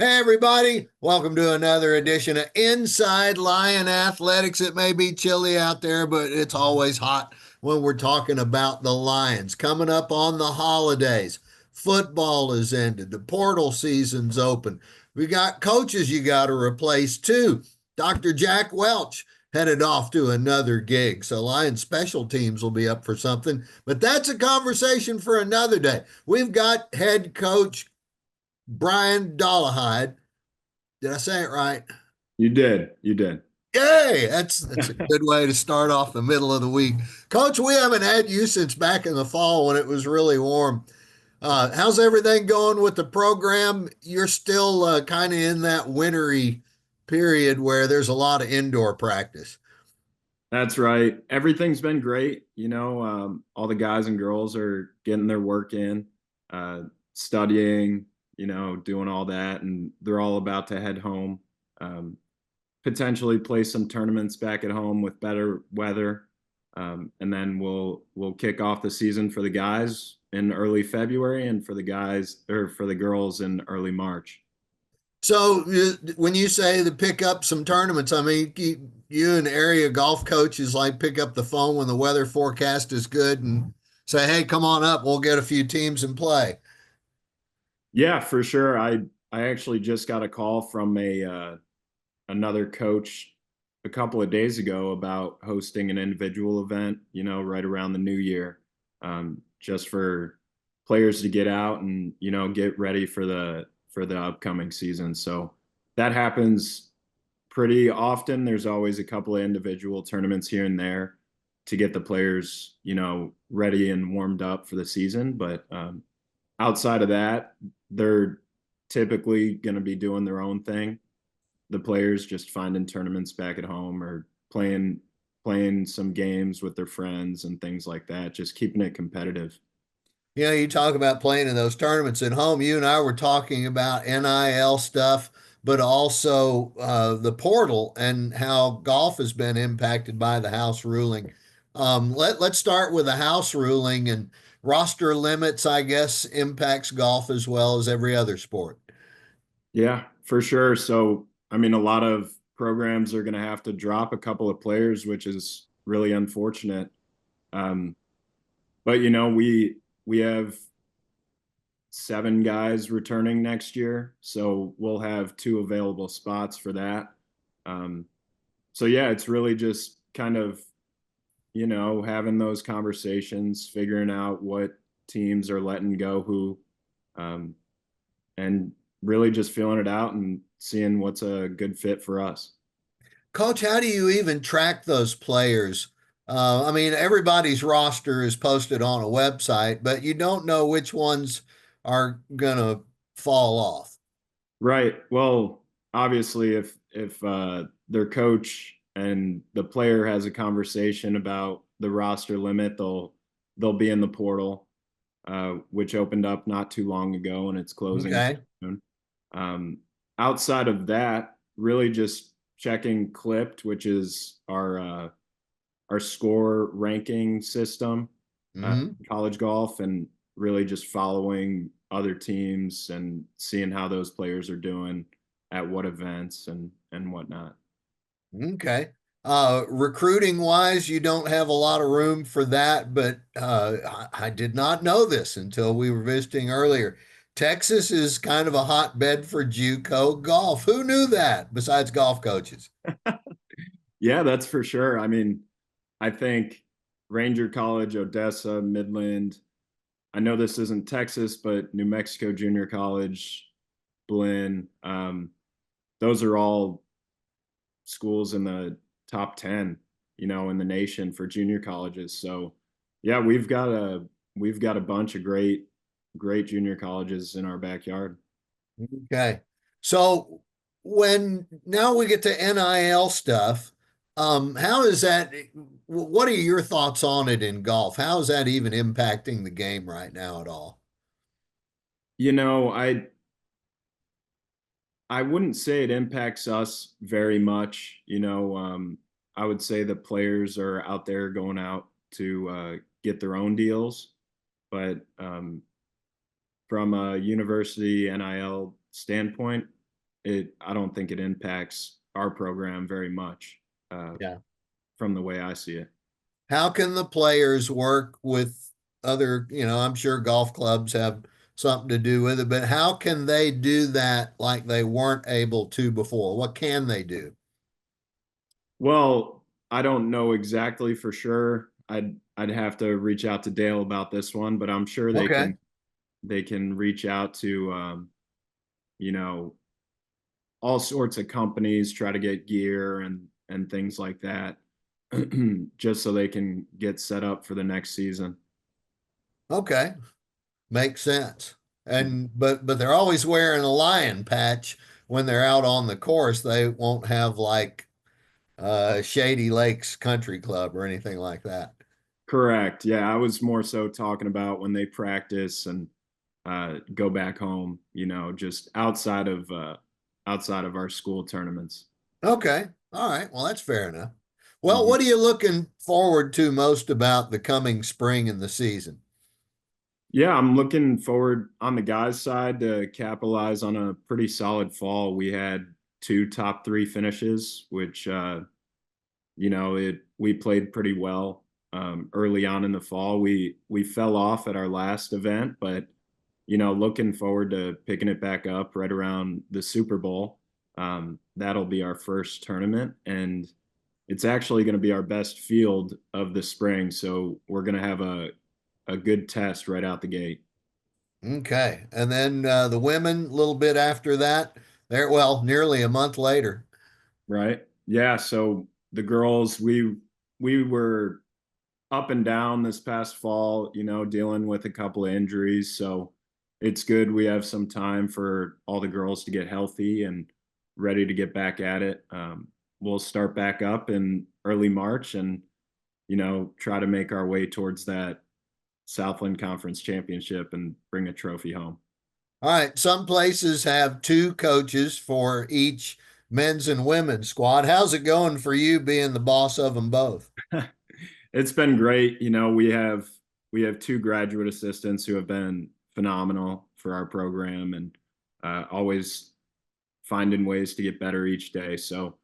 Hey, everybody. Welcome to another edition of Inside Lion Athletics. It may be chilly out there, but it's always hot when we're talking about the Lions. Coming up on the holidays, football is ended, the portal season's open. We got coaches you got to replace too. Dr. Jack Welch headed off to another gig, so Lions special teams will be up for something, but that's a conversation for another day. We've got head coach Brian Dollahide. Did I say it right? You did. You did. Yay! That's a good way to start off the middle of the week. Coach, we haven't had you since back in the fall when it was really warm. How's everything going with the program? You're still kind of in that wintry period where there's a lot of indoor practice. That's right. Everything's been great. All the guys and girls are getting their work in, studying, doing all that, and they're all about to head home. Um, Potentially play some tournaments back at home with better weather, and then we'll kick off the season for the guys in early February, and for the guys or for the girls in early March. So when you say to pick up some tournaments, I mean, you and area golf coaches like pick up the phone when the weather forecast is good and say, hey, come on up. We'll get a few teams and play. Yeah, for sure. I actually just got a call from a another coach a couple of days ago about hosting an individual event, right around the new year, just for players to get out and, get ready for the upcoming season. So that happens pretty often. There's always a couple of individual tournaments here and there to get the players, ready and warmed up for the season. But outside of that, they're typically going to be doing their own thing, the players just finding tournaments back at home or playing some games with their friends and things like that, just keeping it competitive. You know, you talk about playing in those tournaments at home. You and I were talking about NIL stuff, but also the portal and how golf has been impacted by the House ruling. Let's start with the House ruling and roster limits, I guess, impacts golf as well as every other sport. Yeah, for sure. So I mean, a lot of programs are going to have to drop a couple of players, which is really unfortunate. um, but we have 7 guys returning next year, so we'll have 2 available spots for that. um, so yeah, it's really just kind of, having those conversations, figuring out what teams are letting go who, um, and really just feeling it out and seeing what's a good fit for us. Coach, how do you even track those players? I mean, everybody's roster is posted on a website, but you don't know which ones are going to fall off. Right. Well, obviously, if their coach and the player has a conversation about the roster limit, they'll be in the portal, which opened up not too long ago, and it's closing Okay. soon. Um, Outside of that, really just checking Clipped, which is our score ranking system, Hmm. college golf, and really just following other teams and seeing how those players are doing at what events and whatnot. Okay. Recruiting wise, you don't have a lot of room for that, but I did not know this until we were visiting earlier. Texas is kind of a hotbed for JUCO golf. Who knew that besides golf coaches? Yeah, that's for sure. I mean, I think Ranger College, Odessa, Midland. I know this isn't Texas, but New Mexico Junior College, Blinn. Those are all schools in the top 10, in the nation for junior colleges. So yeah, we've got a bunch of great junior colleges in our backyard. Okay. So when now we get to NIL stuff, how is that? What are your thoughts on it in golf? How is that even impacting the game right now at all? You know, I wouldn't say it impacts us very much. I would say the players are out there going out to get their own deals, but from a university NIL standpoint, I don't think it impacts our program very much, Yeah. from the way I see it. How can the players work with other, I'm sure golf clubs have something to do with it, but how can they do that like they weren't able to before? What can they do? Well, I don't know exactly for sure. I'd have to reach out to Dale about this one, but I'm sure Okay. they can reach out to you know, all sorts of companies, try to get gear and things like that, just so they can get set up for the next season. Okay. Makes sense. And but they're always wearing a lion patch when they're out on the course. They won't have like Shady Lakes Country Club or anything like that. Correct. Yeah, I was more so talking about when they practice and go back home, just outside of our school tournaments. Okay. All right. Well, that's fair enough. Well, Mhm. what are you looking forward to most about the coming spring and the season? Yeah, I'm looking forward on the guys' side to capitalize on a pretty solid fall. We had two top three finishes, which it we played pretty well early on in the fall. We fell off at our last event, but looking forward to picking it back up right around the Super Bowl. That'll be our first tournament, and it's actually going to be our best field of the spring. So we're going to have a good test right out the gate. Okay. And then the women, a little bit after that, well, nearly a month later. Right? Yeah. So the girls, we were up and down this past fall, dealing with a couple of injuries. So it's good we have some time for all the girls to get healthy and ready to get back at it. We'll start back up in early March and, try to make our way towards that Southland Conference championship and bring a trophy home. All right. Some places have two coaches for each men's and women's squad. How's it going for you being the boss of them both? It's been great. We have two graduate assistants who have been phenomenal for our program and always finding ways to get better each day. So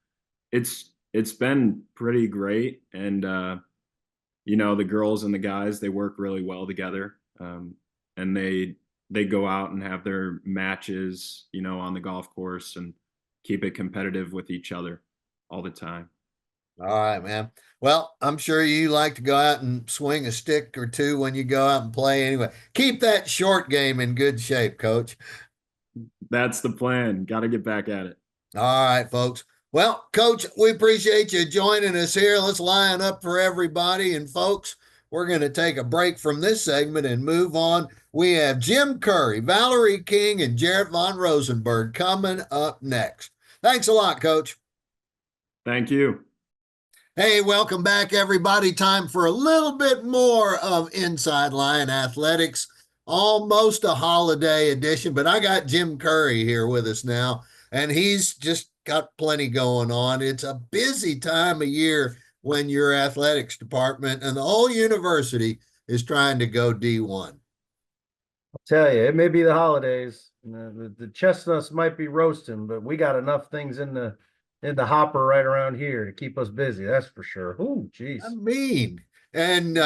it's been pretty great, and the girls and the guys, they work really well together, and they go out and have their matches, on the golf course and keep it competitive with each other all the time. All right, man. Well, I'm sure you like to go out and swing a stick or two when you go out and play anyway. Keep that short game in good shape, coach. That's the plan. Got to get back at it. All right, folks. Well, coach, we appreciate you joining us here. Let's line up for everybody. And, folks, we're going to take a break from this segment and move on. We have Jim Curry, Valerie King, and Jarrett Von Rosenberg coming up next. Thanks a lot, coach. Thank you. Hey, welcome back, everybody. Time for a little bit more of Inside Lion Athletics. Almost a holiday edition, but I got Jim Curry here with us now, and he's just got plenty going on. It's a busy time of year when your athletics department and the whole university is trying to go D1. Tell you, it may be the holidays. The chestnuts might be roasting, but we got enough things in the hopper right around here to keep us busy. That's for sure. Oh, I geez. mean, and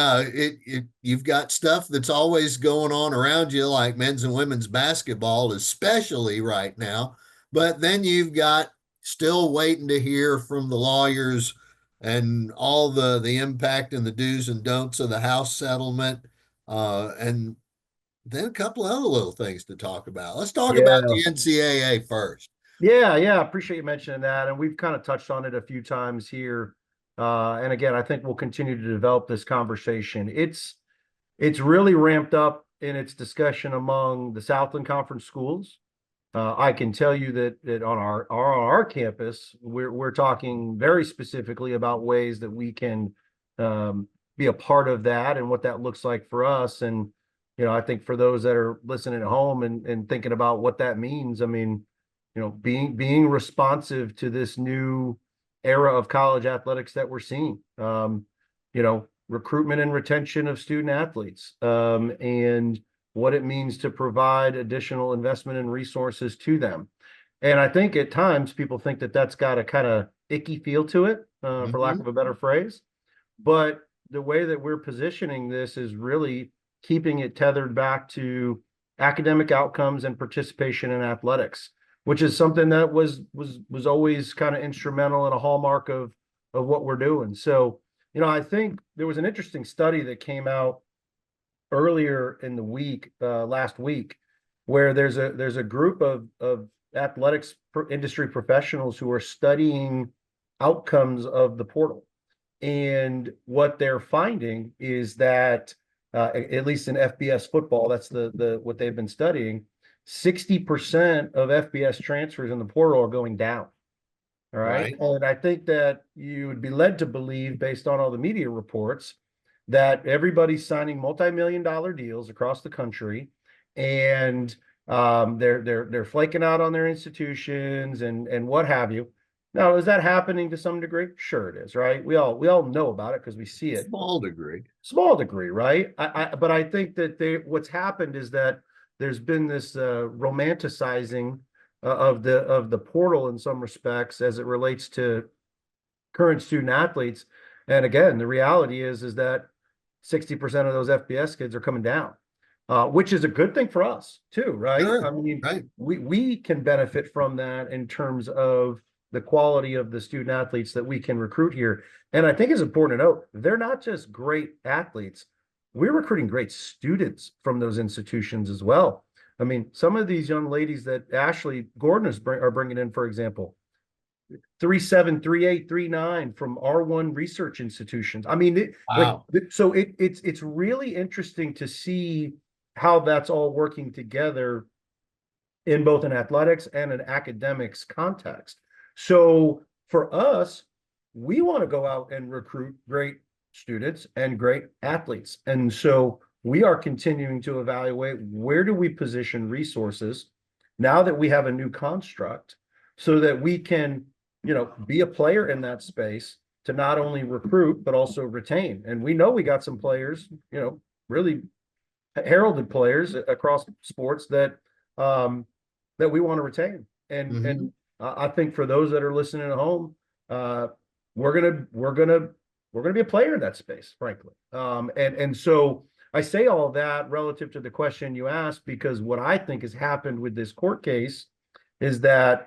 you've got stuff that's always going on around you, like men's and women's basketball, especially right now. But then you've got still waiting to hear from the lawyers and all the impact and the do's and don'ts of the House settlement, and then a couple of other little things to talk about. Let's talk about Yeah. the NCAA first. Yeah. Appreciate you mentioning that. And we've kind of touched on it a few times here. And again, I think we'll continue to develop this conversation. It's really ramped up in its discussion among the Southland Conference schools. I can tell you that on our campus, we're talking very specifically about ways that we can be a part of that and what that looks like for us. And I think for those that are listening at home and thinking about what that means, I mean, being responsive to this new era of college athletics that we're seeing. Recruitment and retention of student athletes, and what it means to provide additional investment and resources to them. And I think at times people think that that's got a kind of icky feel to it, for lack Mhm. of a better phrase. But the way that we're positioning this is really keeping it tethered back to academic outcomes and participation in athletics, which is something that was always kind of instrumental and a hallmark of what we're doing. So, I think there was an interesting study that came out earlier in the week, last week, where there's a group of athletics industry professionals who are studying outcomes of the portal. And what they're finding is that, at least in FBS football, that's the what they've been studying, 60% of FBS transfers in the portal are going down. All right. Right. And I think that you would be led to believe, based on all the media reports, that everybody's signing multi-million-dollar deals across the country, and they're flaking out on their institutions and what have you. Now, is that happening to some degree? Sure it is, right? We all know about it because we see it. Small degree. Small degree, right? But I think that what's happened is that there's been this romanticizing of the portal in some respects as it relates to current student athletes. And again, the reality is that 60% of those FBS kids are coming down, which is a good thing for us too, right? Sure. I mean, Right. we can benefit from that in terms of the quality of the student athletes that we can recruit here. And I think it's important to note, they're not just great athletes. We're recruiting great students from those institutions as well. I mean, some of these young ladies that Ashley Gordon are bringing in, for example, 3.7, 3.8, 3.9 from R1 research institutions. I mean, Wow. so it's really interesting to see how that's all working together in both an athletics and an academics context. So for us, we want to go out and recruit great students and great athletes. And so we are continuing to evaluate, where do we position resources now that we have a new construct, so that we can, be a player in that space to not only recruit, but also retain. And we know we got some players, really heralded players across sports that we want to retain. And I think for those that are listening at home, we're gonna be a player in that space, frankly. And so I say all of that relative to the question you asked, because what I think has happened with this court case is that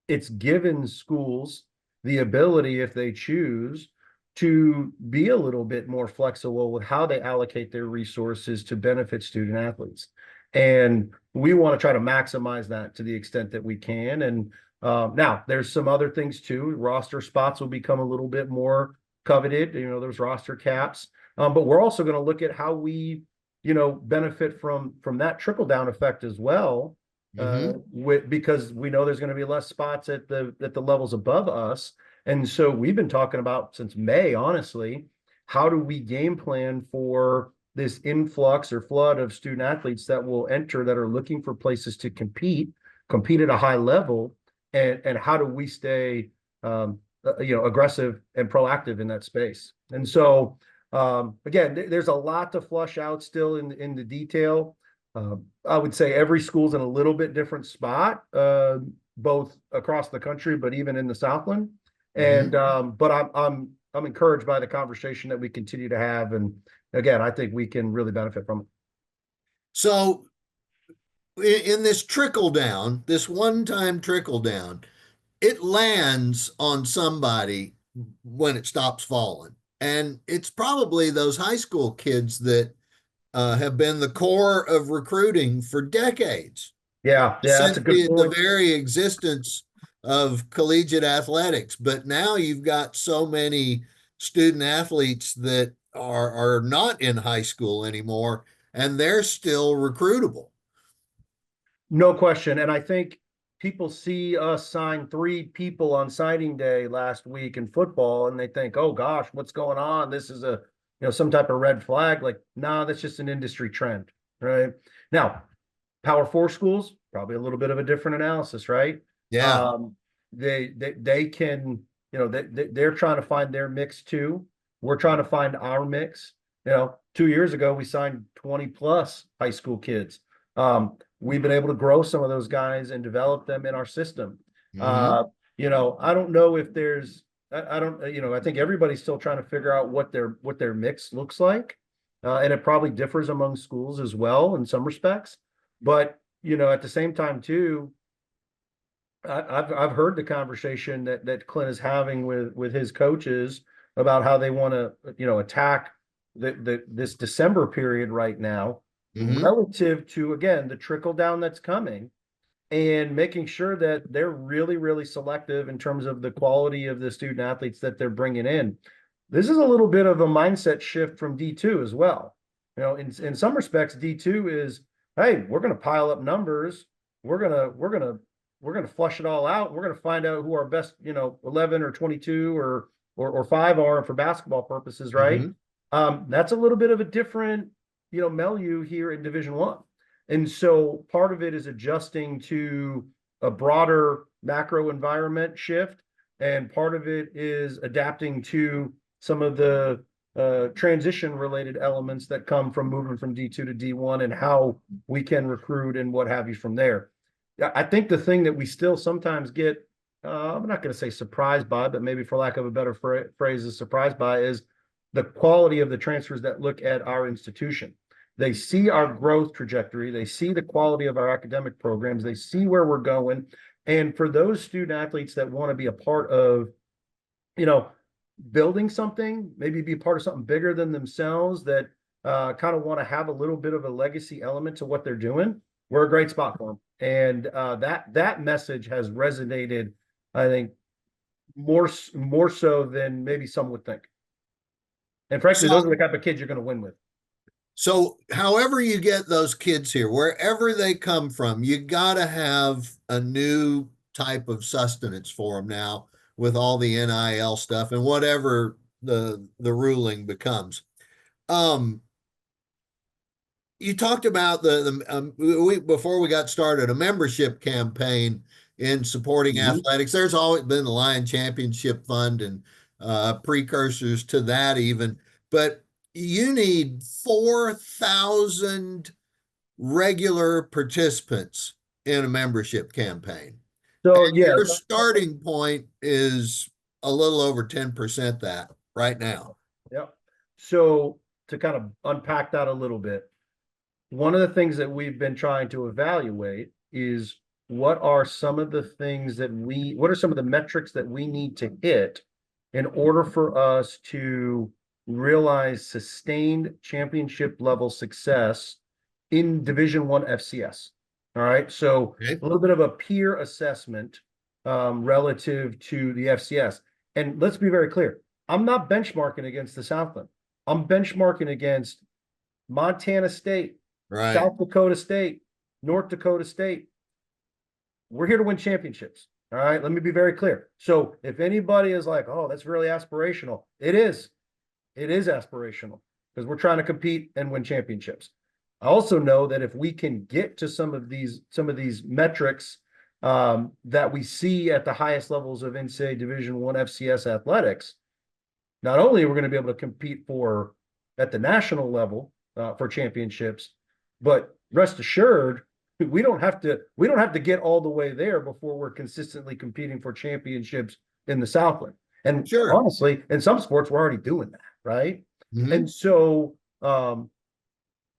it's given schools the ability, if they choose, to be a little bit more flexible with how they allocate their resources to benefit student athletes. And we want to try to maximize that to the extent that we can. And now there's some other things too. Roster spots will become a little bit more coveted. There's roster caps. But we're also going to look at how we, benefit from that trickle down effect as well. Because we know there's going to be less spots at the levels above us. And so we've been talking about since May, honestly, how do we game plan for this influx or flood of student athletes that will enter, that are looking for places to compete at a high level, and how do we stay aggressive and proactive in that space. And so again, there's a lot to flush out still in the detail. I would say every school's in a little bit different spot, both across the country, but even in the Southland. And but I'm encouraged by the conversation that we continue to have, and again, I think we can really benefit from it. So in this trickle down, this one-time trickle down, it lands on somebody when it stops falling. And it's probably those high school kids that have been the core of recruiting for decades. Yeah, that's a good The point. very existence of collegiate athletics. But now you've got so many student athletes that are not in high school anymore, and they're still recruitable. No question. And I think people see us sign 3 people on signing day last week in football, and they think, oh gosh, what's going on? This is some type of red flag. Like, nah, that's just an industry trend, right? Now, Power 4 schools, probably a little bit of a different analysis, right? Yeah. They can, they're trying to find their mix too. We're trying to find our mix. 2 years ago, we signed 20 plus high school kids. we've been able to grow some of those guys and develop them in our system. Mhm. I don't know if there's, I don't, I think everybody's still trying to figure out what their mix looks like. And it probably differs among schools as well in some respects. But, at the same time too, I've heard the conversation that Clint is having with his coaches about how they want to, attack this December period right now, Mhm. relative to, again, the trickle down that's coming, and making sure that they're really, really selective in terms of the quality of the student athletes that they're bringing in. This is a little bit of a mindset shift from D2 as well. In some respects, D2 is, hey, we're going to pile up numbers. We're going to flush it all out. We're going to find out who our best, 11 or 22 or 5 are for basketball purposes, right? Mhm. That's a little bit of a different, milieu here in Division One. And so part of it is adjusting to a broader macro environment shift. And part of it is adapting to some of the transition related elements that come from moving from D2 to D1 and how we can recruit and what have you from there. Yeah, I think the thing that we still sometimes get, I'm not going to say surprised by, but maybe for lack of a better phrase is surprised by, is the quality of the transfers that look at our institution. They see our growth trajectory. They see the quality of our academic programs. They see where we're going. And for those student athletes that want to be a part of, building something, maybe be part of something bigger than themselves, that kind of want to have a little bit of a legacy element to what they're doing, we're a great spot for them. And that message has resonated, I think, more so than maybe some would think. And frankly, those are the type of kids you're going to win with. So, however you get those kids here, wherever they come from, you got to have a new type of sustenance for them now with all the NIL stuff and whatever the ruling becomes. You talked about before we got started, a membership campaign in supporting athletics. There's always been the Lion Championship Fund and precursors to that even, but you need 4,000 regular participants in a membership campaign. So And yeah, your starting point is a little over 10% that right now. yeah. So to kind of unpack that a little bit, one of the things that we've been trying to evaluate is what are some of the metrics that we need to hit in order for us to realize sustained championship level success in Division One FCS. All right. So Okay. a little bit of a peer assessment relative to the FCS. And let's be very clear. I'm not benchmarking against the Southland. I'm benchmarking against Montana State, Right. South Dakota State, North Dakota State. We're here to win championships. All right. Let me be very clear. So if anybody is like, oh, that's really aspirational, it is. It is aspirational because we're trying to compete and win championships. I also know that if we can get to some of these metrics that we see at the highest levels of NCAA Division One FCS athletics, not only are we going to be able to compete at the national level for championships, but rest assured, we don't have to get all the way there before we're consistently competing for championships in the Southland. And Sure. honestly, in some sports, we're already doing that, right? Mhm. And so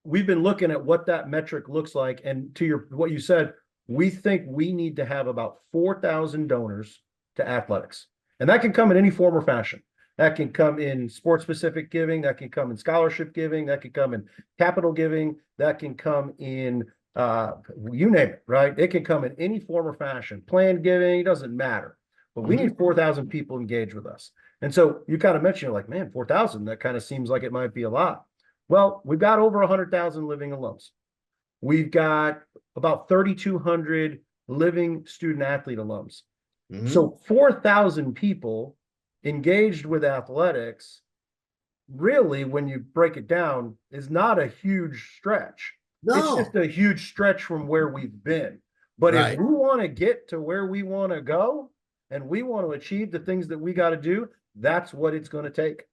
we've been looking at what that metric looks like. And to what you said, we think we need to have about 4,000 donors to athletics. And that can come in any form or fashion. That can come in sports-specific giving. That can come in scholarship giving. That can come in capital giving. That can come in, you name it, right? It can come in any form or fashion. Planned giving, it doesn't matter. But we need 4,000 people engaged with us. And so you kind of mentioned, you're like, man, 4,000, that kind of seems like it might be a lot. Well, we've got over 100,000 living alums. We've got about 3,200 living student athlete alums. Mhm. So 4,000 people engaged with athletics, really, when you break it down, is not a huge stretch. It's No. just a huge stretch from where we've been. But Right. if we want to get to where we want to go and we want to achieve the things that we got to do, that's what it's going to take.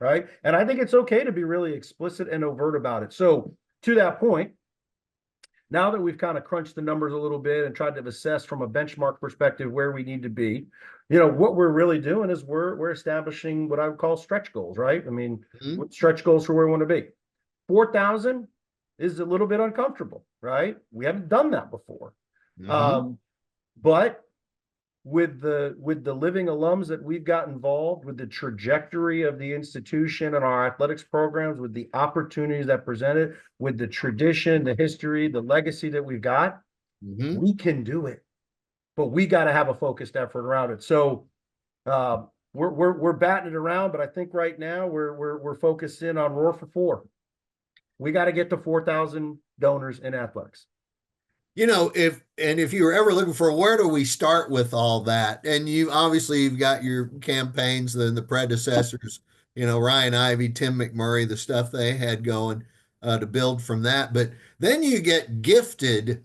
Right. And I think it's okay to be really explicit and overt about it. So to that point, now that we've kind of crunched the numbers a little bit and tried to assess from a benchmark perspective where we need to be, what we're really doing is we're establishing what I would call stretch goals, right? I mean, Mhm. stretch goals for where we want to be. 4,000 is a little bit uncomfortable, right? We haven't done that before. Mhm. But with the living alums that we've got involved, with the trajectory of the institution and our athletics programs, with the opportunities that presented, with the tradition, the history, the legacy that we've got, Mhm. we can do it. But we got to have a focused effort around it. So we're batting it around, but I think right now we're focused in on Roar for 4. We got to get to 4,000 donors in athletics. If you were ever looking for where do we start with all that, and you've got your campaigns, the predecessors, Ryan Ivey, Tim McMurray, the stuff they had going to build from that. But then you get gifted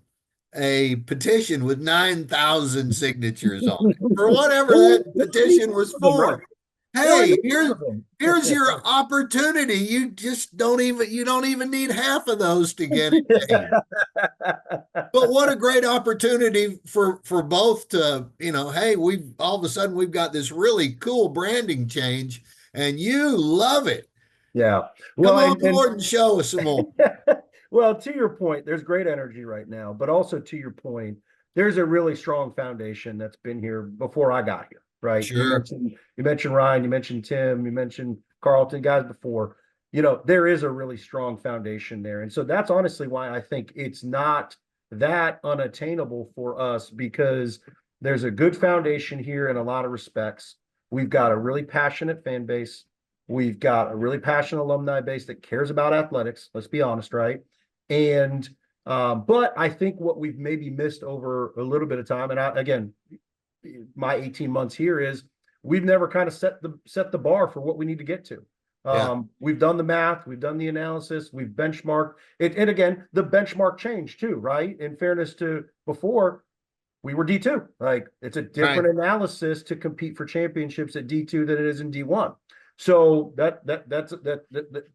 a petition with 9,000 signatures on it for whatever that petition was for. Hey, here's your opportunity. You don't even need half of those to get it. But what a great opportunity for both to, hey, we've all of a sudden we've got this really cool branding change and you love it. Yeah. Come Well, on board and show us some more. well, to your point, there's great energy right now, but also to your point, there's a really strong foundation that's been here before I got here, right? Sure. You mentioned Ryan, you mentioned Tim, you mentioned Carlton, guys before. There is a really strong foundation there. And so that's honestly why I think it's not that unattainable for us, because there's a good foundation here in a lot of respects. We've got a really passionate fan base. We've got a really passionate alumni base that cares about athletics. Let's be honest, right? And but I think what we've maybe missed over a little bit of time, and again, my 18 months here is we've never kind of set the bar for what we need to get to. Yeah. We've done the math, we've done the analysis, we've benchmarked it, and again, the benchmark changed too, right? In fairness to before, we were D2. Like, it's a different analysis to compete for championships at D2 than it is in D1. So that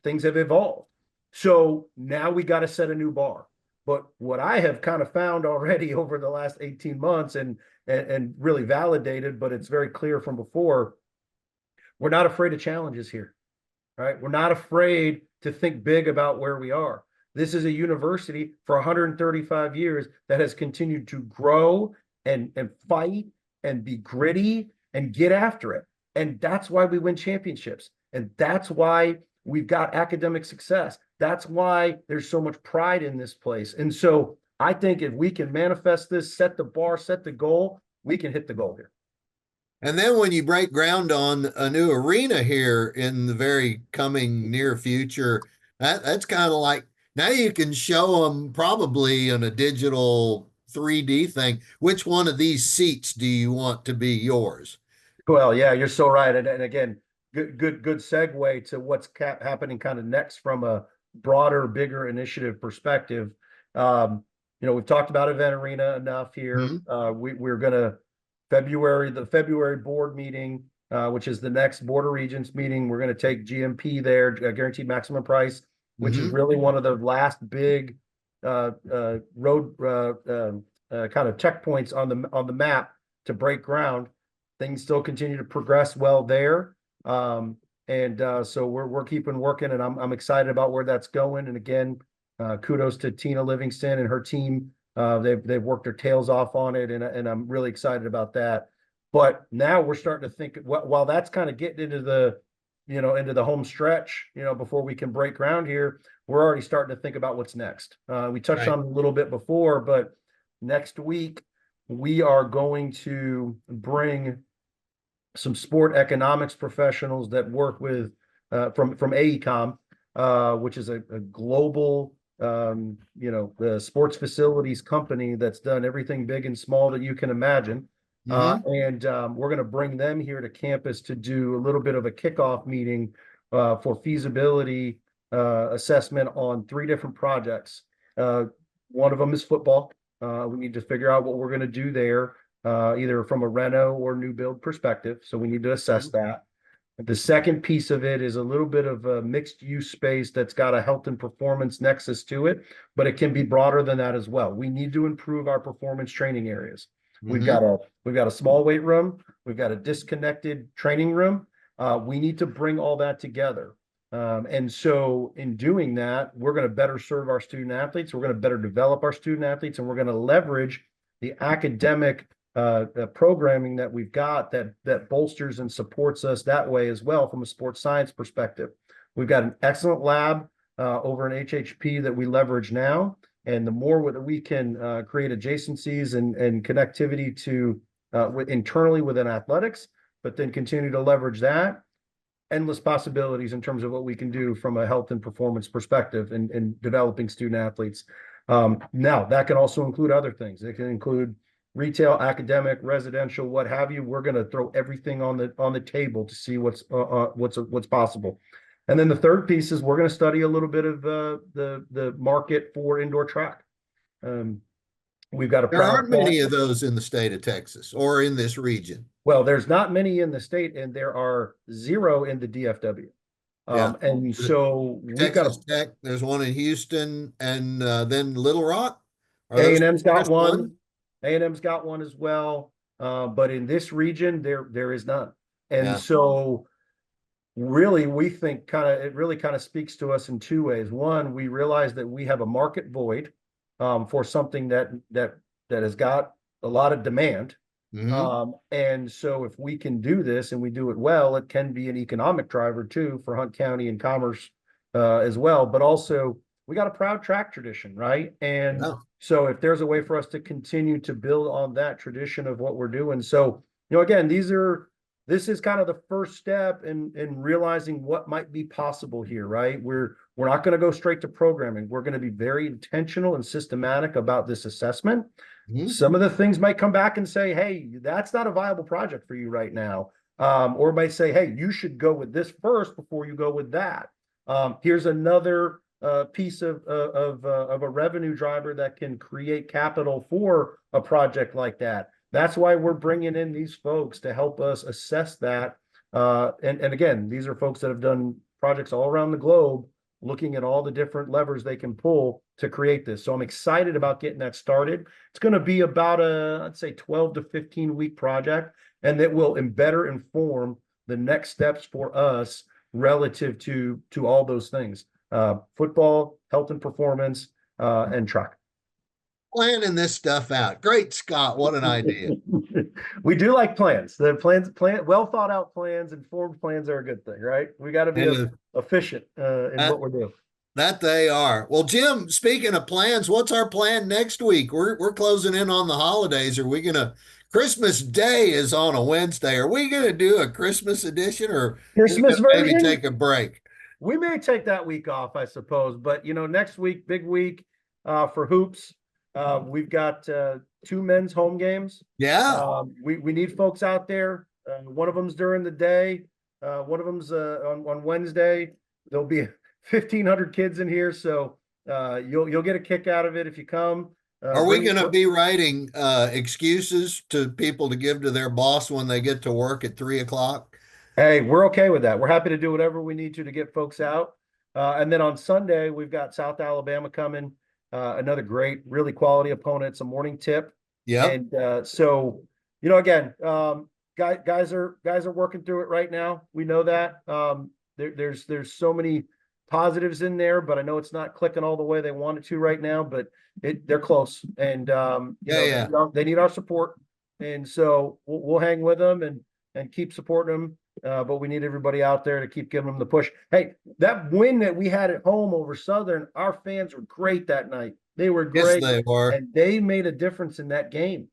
things have evolved. So now we got to set a new bar. But what I have kind of found already over the last 18 months and really validated, but it's very clear from before, we're not afraid of challenges here, right? We're not afraid to think big about where we are. This is a university for 135 years that has continued to grow and fight and be gritty and get after it. And that's why we win championships. And that's why we've got academic success. That's why there's so much pride in this place. And so I think if we can manifest this, set the bar, set the goal, we can hit the goal here. And then when you break ground on a new arena here in the very coming near future, that's kind of like now you can show them probably on a digital 3D thing. Which one of these seats do you want to be yours? Well, yeah, you're so right. And again, good segue to what's happening kind of next from a broader, bigger initiative perspective. We've talked about Event Arena enough here. Mm-hmm. We're going to the February board meeting, which is the next Board of Regents meeting. We're going to take GMP there, guaranteed maximum price, which is really one of the last big road kind of checkpoints on the map to break ground. Things still continue to progress well there. So we're keeping working, and I'm excited about where that's going. And again, kudos to Tina Livingston and her team. They've worked their tails off on it, and I'm really excited about that. But now we're starting to think, while that's kind of getting into the home stretch, before we can break ground here, we're already starting to think about what's next. We touched on it a little bit before, but next week we are going to bring some sport economics professionals that work with from AECOM, which is a global the sports facilities company that's done everything big and small that you can imagine. And we're going to bring them here to campus to do a little bit of a kickoff meeting for feasibility assessment on 3 different projects. One of them is football. We need to figure out what we're going to do there, either from a reno or new build perspective. So we need to assess that. The second piece of it is a little bit of a mixed use space that's got a health and performance nexus to it, but it can be broader than that as well. We need to improve our performance training areas. We've Mhm. got a small weight room, we've got a disconnected training room. We need to bring all that together. And so in doing that, we're going to better serve our student athletes, we're going to better develop our student athletes, and we're going to leverage the academic programming that we've got that bolsters and supports us that way as well from a sports science perspective. We've got an excellent lab over in HHP that we leverage now, and the more that we can create adjacencies and connectivity to internally within athletics, but then continue to leverage that, endless possibilities in terms of what we can do from a health and performance perspective and developing student athletes. Now that can also include other things. It can include retail, academic, residential, what have you. We're going to throw everything on the table to see what's possible. And then the third piece is we're going to study a little bit of the market for indoor track. We've got a There proud aren't many of those in the state of Texas or in this region. Well, there's not many in the state, and there are 0 in the DFW. Yeah. And so we've got Texas Tech, there's one in Houston, and then Little Rock. Are those A&M's got just one. A&M's got one as well. But in this region, there is none. And Yeah. so really we think it really kind of speaks to us in two ways. One, we realize that we have a market void for something that has got a lot of demand. Mhm. And so if we can do this and we do it well, it can be an economic driver too for Hunt County and commerce as well. But also we got a proud track tradition, right? And Yeah. so if there's a way for us to continue to build on that tradition of what we're doing. So, again, this is kind of the first step in realizing what might be possible here, right? We're not going to go straight to programming. We're going to be very intentional and systematic about this assessment. Mhm. Some of the things might come back and say, hey, that's not a viable project for you right now. Or might say, hey, you should go with this first before you go with that. Here's another piece of a revenue driver that can create capital for a project like that. That's why we're bringing in these folks to help us assess that. And again, these are folks that have done projects all around the globe, looking at all the different levers they can pull to create this. So I'm excited about getting that started. It's going to be about I'd say 12 to 15 week project, and that will better inform the next steps for us relative to all those things. Football, health and performance, and track. Planning this stuff out. Great Scott, what an idea. We do like plans. The well thought out plans, informed plans are a good thing, right? We got to be efficient in what we're doing. That they are. Well, Jim, speaking of plans, what's our plan next week? We're closing in on the holidays. Are we gonna Christmas Day is on a Wednesday. Are we gonna do a Christmas edition or Christmas maybe version? take a break? We may take that week off, I suppose, but next week, big week for hoops. We've got 2 men's home games. Yeah. We need folks out there. One of them's during the day. One of them's on Wednesday. There'll be 1,500 kids in here, so you'll get a kick out of it if you come. Are we going to be writing excuses to people to give to their boss when they get to work at 3:00? Hey, we're okay with that. We're happy to do whatever we need to get folks out. And then on Sunday, we've got South Alabama coming. Another great, really quality opponent. It's a morning tip. Yeah. And so, again, guys are working through it right now. We know that. There's so many positives in there, but I know it's not clicking all the way they want it to right now, but they're close. And they need our support. And so we'll hang with them and keep supporting them. But we need everybody out there to keep giving them the push. Hey, that win that we had at home over Southern, our fans were great that night. They were great. Yes, they were. And they made a difference in that game.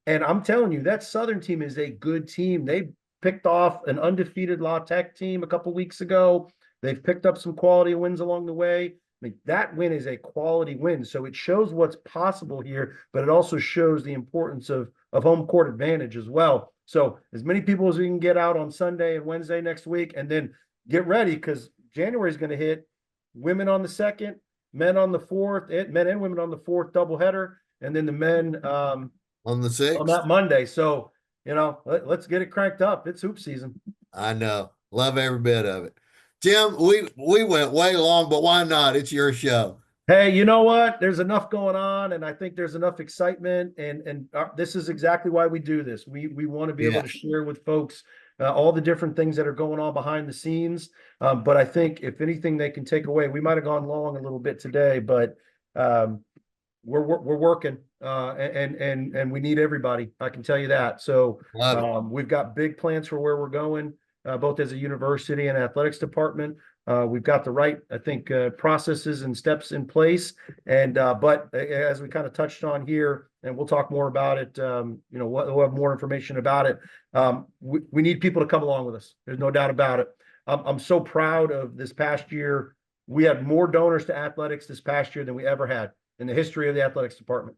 And I'm telling you, that Southern team is a good team. They picked off an undefeated La Tech team a couple weeks ago. They've picked up some quality wins along the way. I mean, that win is a quality win. So it shows what's possible here, but it also shows the importance of home court advantage as well. So as many people as we can get out on Sunday and Wednesday next week, and then get ready because January is going to hit. Women on the 2nd, men on the 4th, men and women on the 4th doubleheader, and then the men on the 6th on that Monday. So let's get it cranked up. It's hoop season. I know. Love every bit of it. Jim, we went way long, but why not? It's your show. Hey, you know what? There's enough going on, and I think there's enough excitement, and this is exactly why we do this. We want to be able to Yes. share with folks all the different things that are going on behind the scenes. But I think if anything they can take away, we might have gone long a little bit today, but um, we're working, and we need everybody. I can tell you that. So Love it. we've got big plans for where we're going, both as a university and athletics department. We've got the right, I think, processes and steps in place. And but as we kind of touched on here, and we'll talk more about it, we'll have more information about it. We need people to come along with us. There's no doubt about it. I'm so proud of this past year. We had more donors to athletics this past year than we ever had in the history of the athletics department.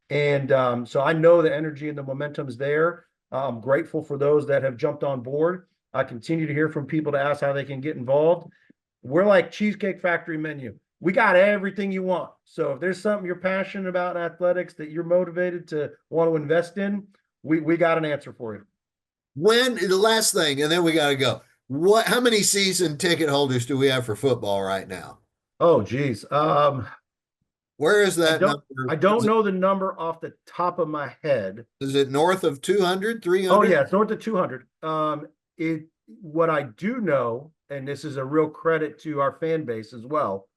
And so I know the energy and the momentum is there. I'm grateful for those that have jumped on board. I continue to hear from people to ask how they can get involved. We're like Cheesecake Factory menu. We got everything you want. So if there's something you're passionate about in athletics that you're motivated to want to invest in, we got an answer for you. When the last thing, and then we got to go. How many season ticket holders do we have for football right now? Oh, geez. Where is that number? I don't know the number off the top of my head. Is it north of 200, 300? Oh, yeah, it's north of 200. What I do know, and this is a real credit to our fan base as well,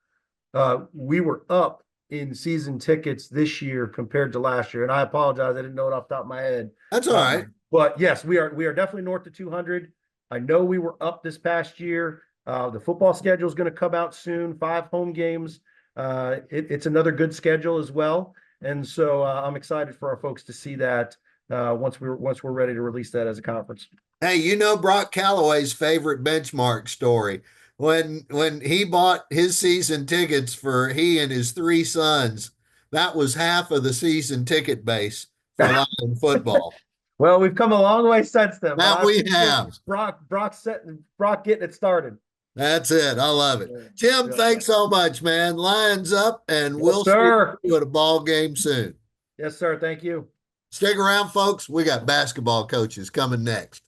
we were up in season tickets this year compared to last year. And I apologize, I didn't know it off the top of my head. That's all right. But yes, we are definitely north of 200. I know we were up this past year. The football schedule is going to come out soon, 5 home games. It's another good schedule as well. And so I'm excited for our folks to see that once we're ready to release that as a conference. Hey, you know Brock Calloway's favorite benchmark story. When he bought his season tickets for he and his 3 sons, that was half of the season ticket base for Lion football. Well, we've come a long way since then. Now we have. Brock getting it started. That's it. I love it. Jim, thanks so much, man. Lions up, and we'll see you at a ball game soon. Yes, sir. Thank you. Stick around, folks. We got basketball coaches coming next.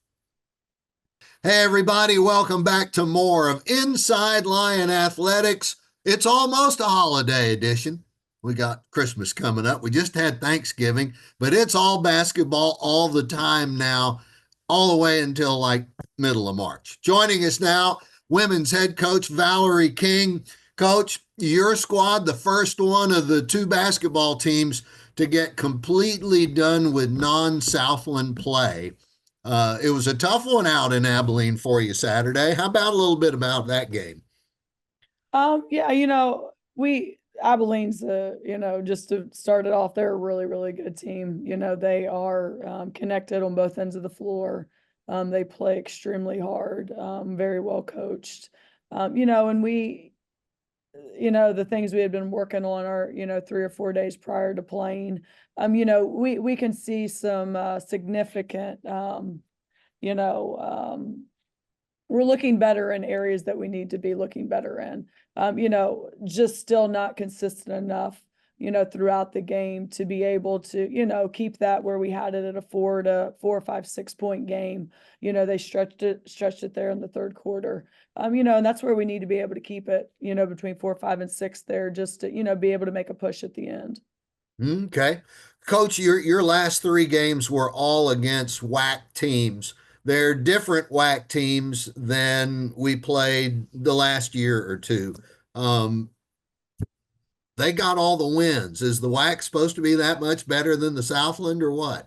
Hey, everybody. Welcome back to more of Inside Lion Athletics. It's almost a holiday edition. We got Christmas coming up. We just had Thanksgiving, but it's all basketball all the time now, all the way until like middle of March. Joining us now, women's head coach Valerie King. Coach, your squad, the first one of the 2 basketball teams to get completely done with non-Southland play. It was a tough one out in Abilene for you Saturday. How about a little bit about that game? Yeah, Abilene's, just to start it off, they're a really, really good team. They are connected on both ends of the floor. They play extremely hard, very well coached. And we, the things we had been working on are, 3 or 4 days prior to playing. We can see some significant, we're looking better in areas that we need to be looking better in. Just still not consistent enough, throughout the game to be able to, keep that where we had it at a 4 or 5, 6 point game. They stretched it there in the third quarter. And that's where we need to be able to keep it, between 4, 5, and 6 there, just to, be able to make a push at the end. Okay. Coach, your last 3 games were all against WAC teams. They're different WAC teams than we played the last year or 2. They got all the wins. Is the WAC supposed to be that much better than the Southland or what?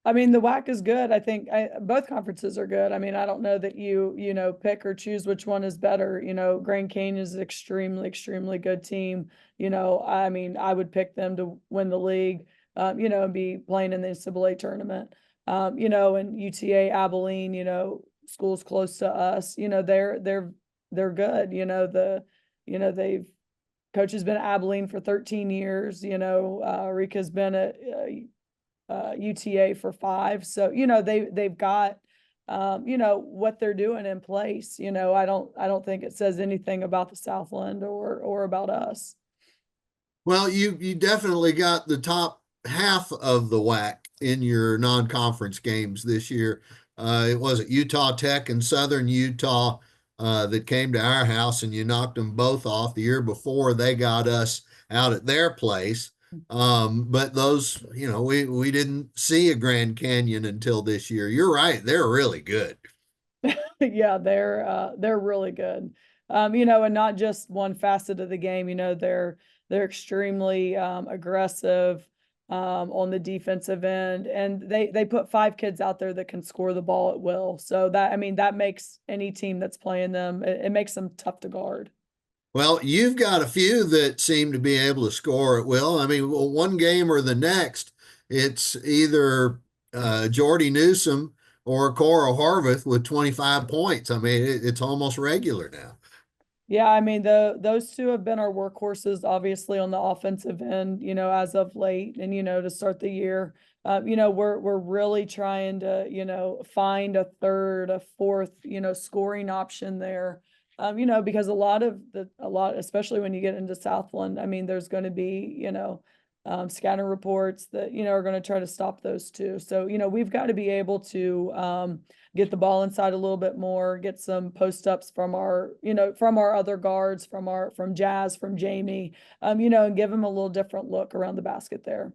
I mean, the WAC is good. I think both conferences are good. I mean, I don't know that you pick or choose which one is better. Grand Canyon is an extremely, extremely good team. I mean, I would pick them to win the league, and be playing in the NCAA tournament. And UTA, Abilene, schools close to us, they're good. They've coach has been at Abilene for 13 years. Rika's been at UTA for 5. So, they've got, what they're doing in place. I don't think it says anything about the Southland or about us. Well, you definitely got the top half of the WAC in your non-conference games this year. It was at Utah Tech and Southern Utah that came to our house, and you knocked them both off. The year before, they got us out at their place. But those, we didn't see a Grand Canyon until this year. You're right; they're really good. Yeah, they're really good. And not just one facet of the game, they're extremely aggressive on the defensive end, and they put 5 kids out there that can score the ball at will. So that makes any team that's playing them, it makes them tough to guard. Well, you've got a few that seem to be able to score at will. I mean, one game or the next, it's either Jordy Newsom or Cora Harveth with 25 points. I mean, it's almost regular now. Yeah, I mean, those two have been our workhorses, obviously, on the offensive end, as of late, and to start the year. We're really trying to, find a third, a fourth, scoring option there. Because a lot, especially when you get into Southland, I mean, there's going to be, scatter reports that, are going to try to stop those two. So, we've got to be able to get the ball inside a little bit more, get some post ups from our other guards, from Jazz, from Jamie, and give them a little different look around the basket there.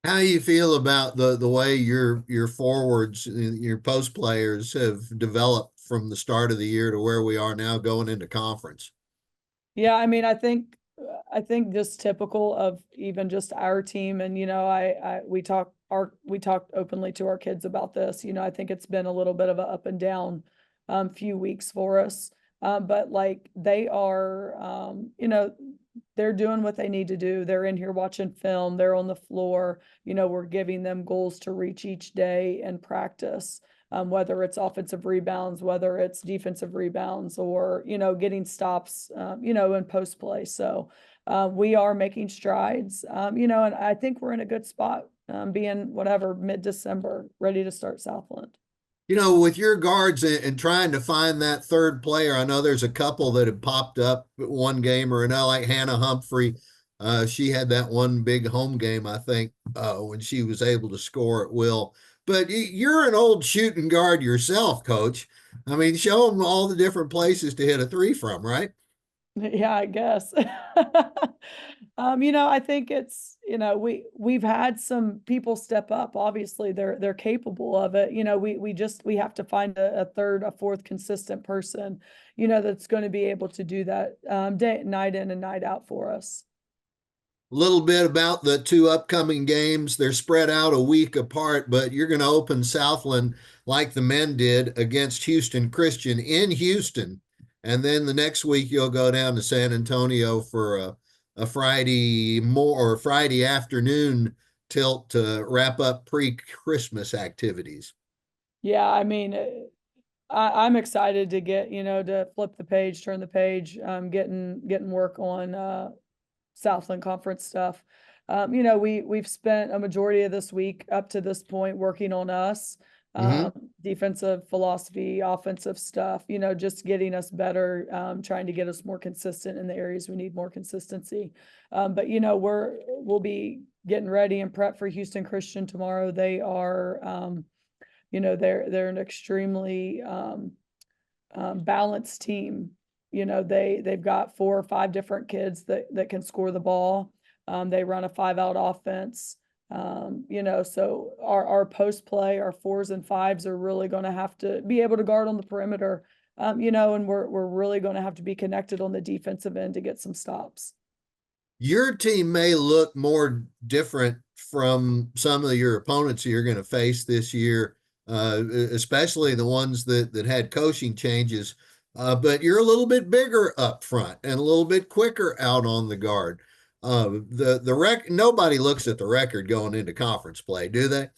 How do you feel about the way your forwards, your post players have developed from the start of the year to where we are now going into conference? Yeah, I mean, I think just typical of even just our team, and we talked openly to our kids about this. I think it's been a little bit of an up and down few weeks for us. But like they are, they're doing what they need to do. They're in here watching film. They're on the floor. We're giving them goals to reach each day and practice. Whether it's offensive rebounds, whether it's defensive rebounds, or, getting stops, in post play. So we are making strides, and I think we're in a good spot, being mid-December, ready to start Southland. With your guards and trying to find that third player, I know there's a couple that have popped up one game or another, like Hannah Humphrey. She had that one big home game, I think, when she was able to score at will. But you're an old shooting guard yourself, Coach. I mean, show them all the different places to hit a three from, right? Yeah, I guess. I think it's, we've had some people step up. Obviously, they're capable of it. We have to find a third, a fourth consistent person, that's going to be able to do that night in and night out for us. A little bit about the two upcoming games. They're spread out a week apart, but you're going to open Southland like the men did against Houston Christian in Houston. And then the next week you'll go down to San Antonio for a Friday afternoon tilt to wrap up pre-Christmas activities. Yeah, I mean, I'm excited to get, to flip the page, turn the page, getting work on Southland Conference stuff. We've spent a majority of this week up to this point working on us, defensive philosophy, offensive stuff, just getting us better, trying to get us more consistent in the areas we need more consistency. But we'll be getting ready and prep for Houston Christian tomorrow. They are, they're an extremely balanced team. They've got 4 or 5 different kids that can score the ball. They run a 5-out offense. So our post play, our 4s and 5s are really going to have to be able to guard on the perimeter. And we're really going to have to be connected on the defensive end to get some stops. Your team may look more different from some of your opponents you're going to face this year, especially the ones that had coaching changes. But you're a little bit bigger up front and a little bit quicker out on the guard. Nobody looks at the record going into conference play, do they?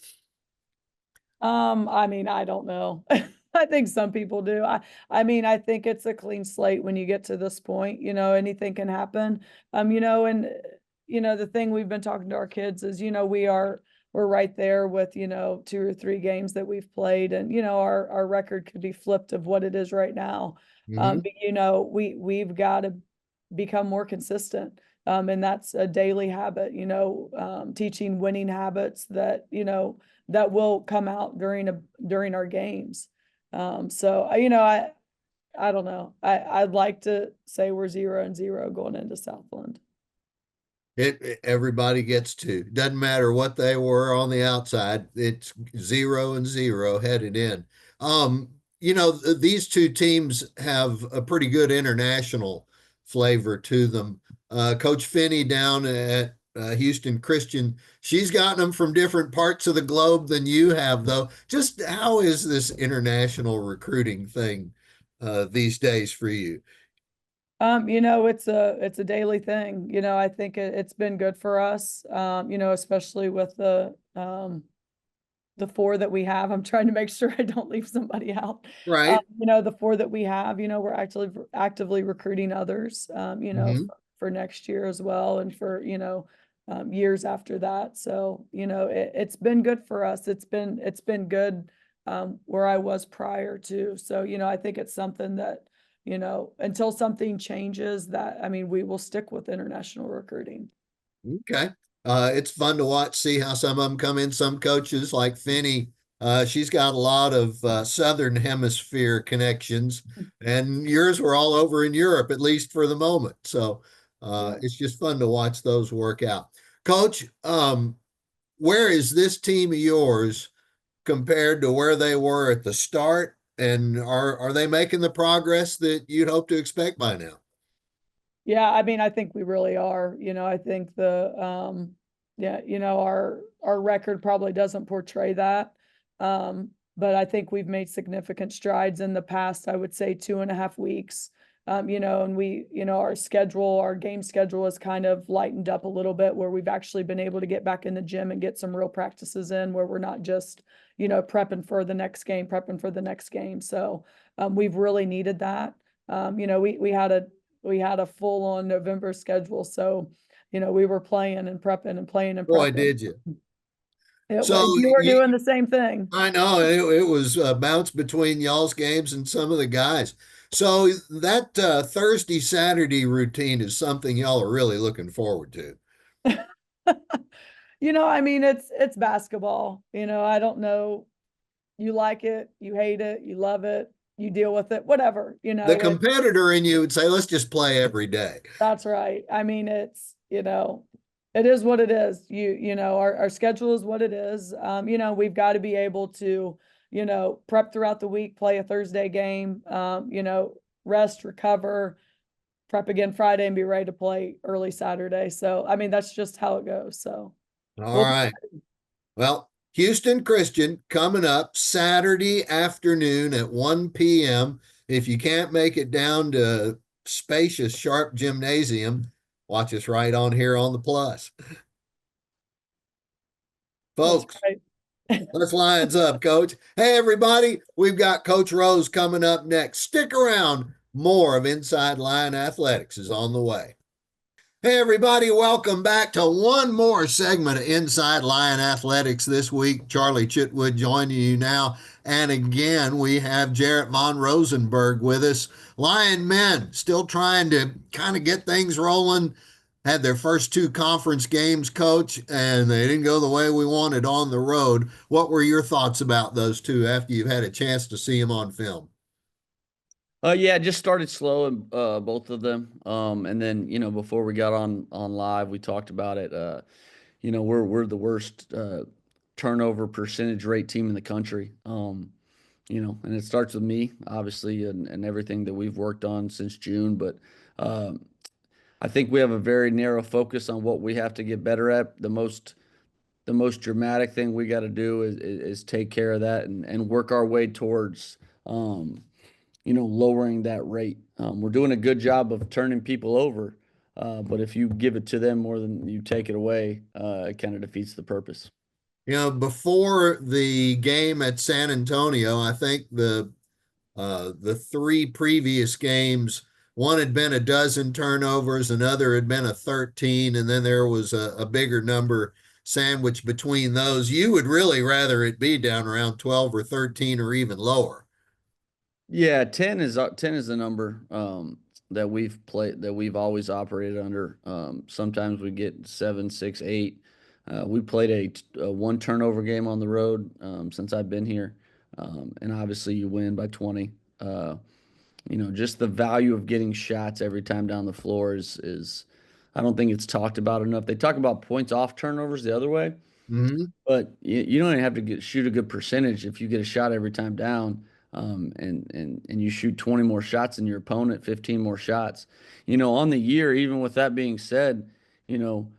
I mean, I don't know. I think some people do. I mean, I think it's a clean slate when you get to this point. Anything can happen. And the thing we've been talking to our kids is, we're right there with 2 or 3 games that we've played, and our record could be flipped of what it is right now. But we've got to become more consistent, and that's a daily habit. Teaching winning habits that that will come out during our games. So I don't know. I'd like to say we're 0-0 going into Southland. Everybody gets two. Doesn't matter what they were on the outside. It's 0-0 headed in. These two teams have a pretty good international flavor to them. Coach Finney down at Houston Christian, she's gotten them from different parts of the globe than you have, though. Just how is this international recruiting thing these days for you? It's a daily thing. I think it's been good for us. Especially with the 4 that we have. I'm trying to make sure I don't leave somebody out. Right. The 4 that we have, we're actively recruiting others, Mhm. for next year as well, and for, years after that. So, it's been good for us. It's been good, where I was prior to. So, I think it's something that, until something changes we will stick with international recruiting. Okay. It's fun to watch, see how some of them come in. Some coaches like Finney, she's got a lot of Southern Hemisphere connections, and yours were all over in Europe, at least for the moment. So Yeah. it's just fun to watch those work out. Coach, where is this team of yours compared to where they were at the start? And are they making the progress that you'd hope to expect by now? Yeah, I think we really are. I think our record probably doesn't portray that. But I think we've made significant strides in the past, I would say 2.5 weeks. And our game schedule has kind of lightened up a little bit, where we've actually been able to get back in the gym and get some real practices in, where we're not just, prepping for the next game. So, we've really needed that. We had a full on November schedule. So, we were playing and prepping and playing and Boy, prepping. did you. So You were doing the same thing. I know it was a bounce between y'all's games and some of the guys. So that Thursday, Saturday routine is something y'all are really looking forward to. It's basketball. I don't know. You like it, you hate it, you love it, you deal with it, whatever, The competitor in you would say, let's just play every day. That's right. It is what it is. Our schedule is what it is. We've got to be able to, prep throughout the week, play a Thursday game, rest, recover, prep again Friday, and be ready to play early Saturday. So, that's just how it goes. So, All right. Well, Houston Christian coming up Saturday afternoon at 1 p.m. If you can't make it down to spacious Sharp Gymnasium, watch us right on here on the Plus. Folks, let's Lions up, Coach. Hey, everybody, we've got Coach Rose coming up next. Stick around. More of Inside Lion Athletics is on the way. Hey, everybody, welcome back to one more segment of Inside Lion Athletics this week. Charlie Chitwood joining you now. And again, we have Jarrett Von Rosenberg with us. Lion men still trying to kind of get things rolling. Had their first 2 conference games, Coach, and they didn't go the way we wanted on the road. What were your thoughts about those 2 after you've had a chance to see them on film? Yeah, just started slow in both of them. And then, before we got on live, we talked about it. We're the worst turnover percentage rate team in the country. And it starts with me, obviously, and everything that we've worked on since June. But I think we have a very narrow focus on what we have to get better at. The most dramatic thing we got to do is take care of that and work our way towards lowering that rate. We're doing a good job of turning people over, but if you give it to them more than you take it away, it kind of defeats the purpose. Before the game at San Antonio, I think the 3 previous games, one had been a dozen turnovers, another had been a 13, and then there was a bigger number sandwiched between those. You would really rather it be down around 12 or 13 or even lower. Yeah, 10 is the number that we've always operated under. Sometimes we get 7, 6, 8. We played a one turnover game on the road since I've been here, and obviously you win by 20. Just the value of getting shots every time down the floor is I don't think it's talked about enough. They talk about points off turnovers the other way, Hmm. but you don't even have to shoot a good percentage if you get a shot every time down, and you shoot 20 more shots than your opponent, 15 more shots. On the year, even with that being said, you know,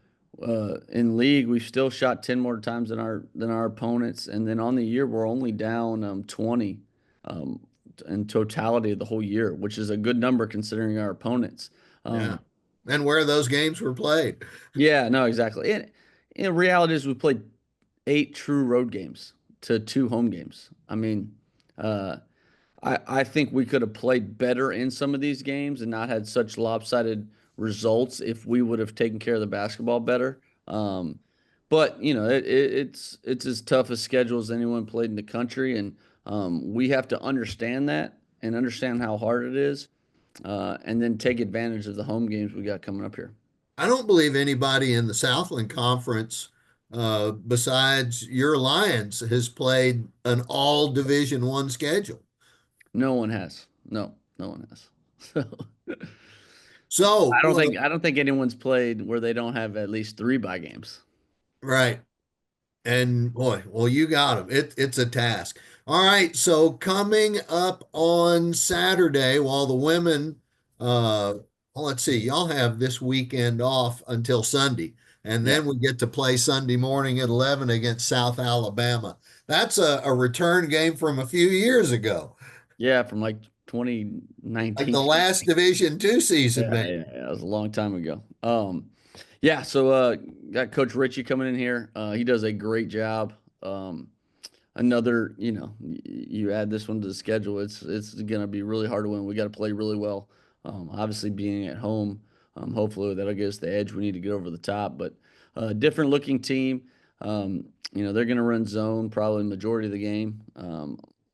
in league we've still shot 10 more times than our opponents, and then on the year we're only down 20 um, in totality of the whole year, which is a good number considering our opponents. Yeah. Um, And where those games were played. yeah, no, exactly. And in reality is we played 8 true road games to 2 home games. I mean, uh, I think we could have played better in some of these games and not had such lopsided results if we would have taken care of the basketball better. But it's as tough a schedule as anyone played in the country, and we have to understand that and understand how hard it is, and then take advantage of the home games we got coming up here. I don't believe anybody in the Southland Conference, besides your Lions, has played an all Division One schedule. No one has. No, no one has. So So, I don't think anyone's played where they don't have at least 3 bye games. right. And boy, well, you got them. It's a task. All right. So coming up on Saturday, while the women, well, let's see, y'all have this weekend off until Sunday, and Yeah. then we get to play Sunday morning at 11 against South Alabama. That's a return game from a few years ago, Yeah, from like like 2019. the last Division Two season, Yeah, maybe. yeah, yeah. It was a long time ago. Yeah, so got Coach Richie coming in here. He does a great job. Another, you add this one to the schedule, it's gonna be really hard to win. We got to play really well. Obviously being at home, hopefully that'll give us the edge we need to get over the top. But different looking team. They're gonna run zone probably the majority of the game.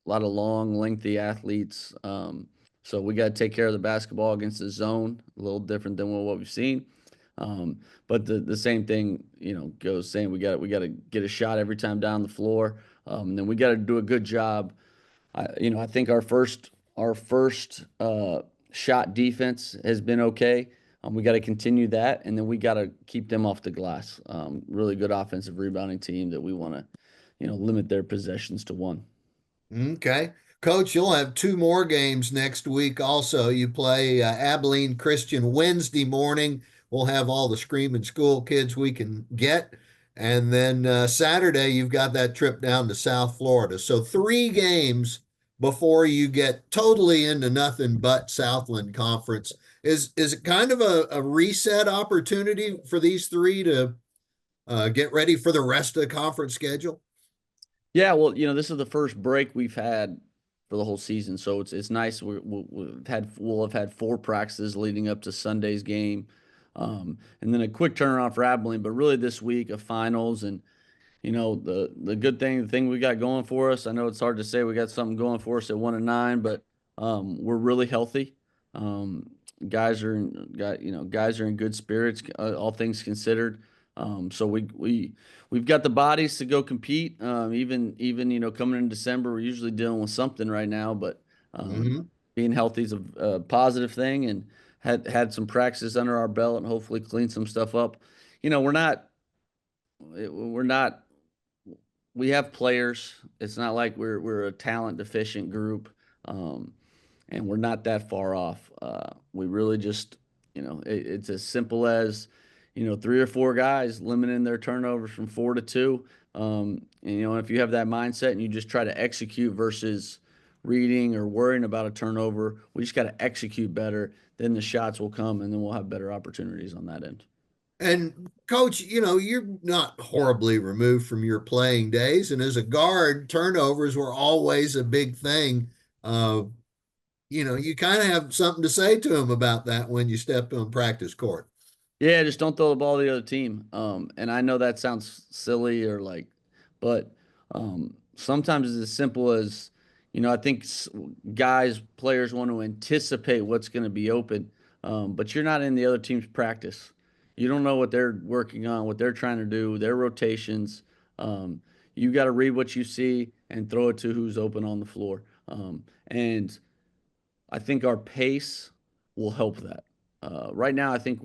A lot of long, lengthy athletes. So we got to take care of the basketball against the zone, a little different than what we've seen. But the same thing, goes saying we got to get a shot every time down the floor. Then we got to do a good job. I think our first shot defense has been okay. We got to continue that, and then we got to keep them off the glass. Really good offensive rebounding team that we want to, limit their possessions to 1. Okay. Coach, you'll have 2 more games next week. Also, you play Abilene Christian Wednesday morning. We'll have all the screaming school kids we can get. And then Saturday, you've got that trip down to South Florida. So 3 games before you get totally into nothing but Southland Conference. Is it kind of a reset opportunity for these 3 to get ready for the rest of the conference schedule? Yeah, well, this is the first break we've had for the whole season, so it's nice. We'll have had 4 practices leading up to Sunday's game, and then a quick turnaround for Abilene. But really, this week of finals, and the good thing, the thing we got going for us. I know it's hard to say we got something going for us at 1-9, but we're really healthy. Um, guys are in good spirits, all things considered. So we've got the bodies to go compete. Even coming in December, we're usually dealing with something right now, but Mm-hmm. being healthy is a positive thing, and had some practices under our belt, and hopefully clean some stuff up. We're not we have players. It's not like we're a talent deficient group, um, and we're not that far off. We really just, it's as simple as, 3 or 4 guys limiting their turnovers from 4 to 2. And if you have that mindset and you just try to execute versus reading or worrying about a turnover, we just got to execute better. Then the shots will come, and then we'll have better opportunities on that end. And coach, you're not horribly removed from your playing days. And as a guard, turnovers were always a big thing. Uh, you kind of have something to say to him about that when you step on practice court. Yeah, just don't throw the ball to the other team. And I know that sounds silly but sometimes it's as simple as, I think players want to anticipate what's going to be open, but you're not in the other team's practice. You don't know what they're working on, what they're trying to do, their rotations. You got to read what you see and throw it to who's open on the floor. And I think our pace will help that. Right now, I think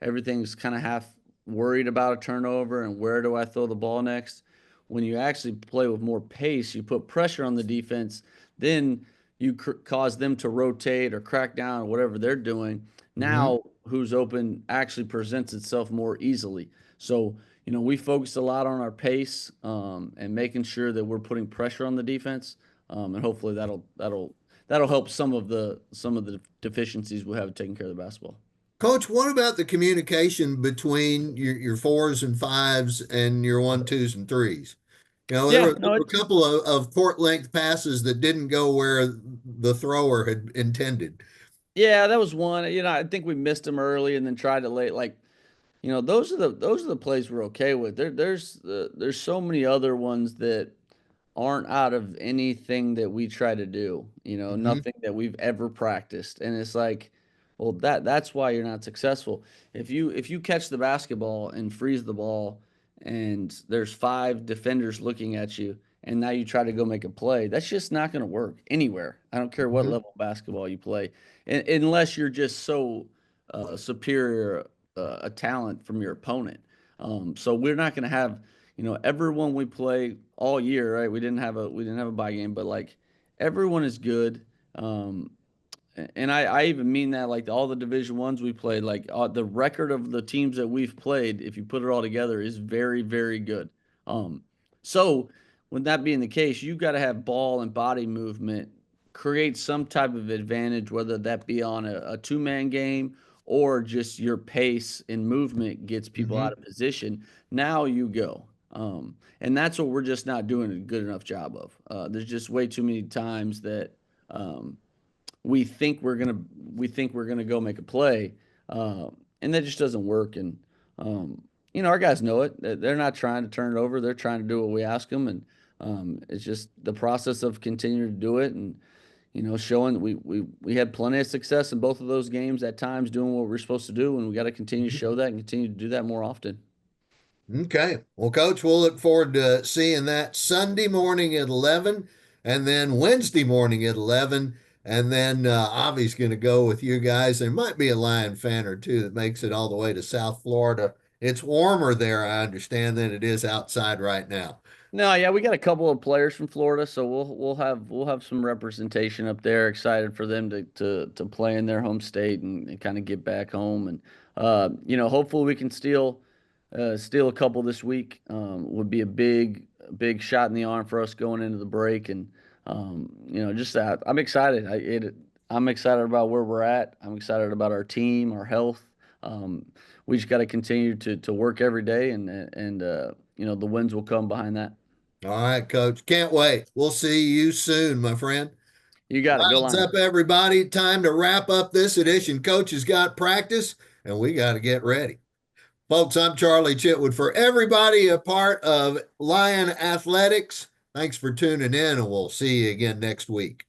everything's kind of half worried about a turnover and where do I throw the ball next. When you actually play with more pace, you put pressure on the defense, then you cause them to rotate or crack down or whatever they're doing. Now, who's open actually presents itself more easily. So, we focused a lot on our pace and making sure that we're putting pressure on the defense, and hopefully that'll help some of the deficiencies we have taking care of the basketball. Coach, what about the communication between your 4s and 5s and your 1, 2s, and 3s? There were a couple of court length passes that didn't go where the thrower had intended. Yeah, that was one. I think we missed them early and then tried to late. Those are the plays we're okay with. There's so many other ones that aren't out of anything that we try to do. Nothing that we've ever practiced, and it's like, well, that's why you're not successful. If you catch the basketball and freeze the ball, and there's 5 defenders looking at you, and now you try to go make a play, that's just not going to work anywhere. I don't care what level of basketball you play, unless you're just so superior a talent from your opponent. So we're not going to have, everyone we play all year, right? We didn't have a bye game, but everyone is good. And I even mean that, all the Division Ones we played, the record of the teams that we've played, if you put it all together, is very, very good. So with that being the case, you've got to have ball and body movement, create some type of advantage, whether that be on a 2-man game or just your pace and movement gets people out of position. Now you go. And that's what we're just not doing a good enough job of. There's just way too many times that we think we're gonna go make a play, and that just doesn't work. And our guys know it. They're not trying to turn it over. They're trying to do what we ask them, and it's just the process of continuing to do it and showing that we had plenty of success in both of those games at times doing what we're supposed to do, and we got to continue to show that and continue to do that more often. Okay. Well, Coach, we'll look forward to seeing that Sunday morning at 11 and then Wednesday morning at 11. And then Avi's going to go with you guys. There might be a Lion fan or two that makes it all the way to South Florida. It's warmer there, I understand, than it is outside right now. No, yeah, we got a couple of players from Florida, so we'll have some representation up there. Excited for them to play in their home state and kind of get back home. And hopefully we can steal a couple this week. Would be a big shot in the arm for us going into the break. And just that I'm excited. I'm excited about where we're at. I'm excited about our team, our health. We just got to continue to work every day, and the wins will come behind that. All right, Coach. Can't wait. We'll see you soon, my friend. You got it. Go Lions Lions. up, everybody. Time to wrap up this edition. Coach has got practice, and we got to get ready. Folks, I'm Charlie Chitwood. For everybody a part of Lion Athletics, thanks for tuning in, and we'll see you again next week.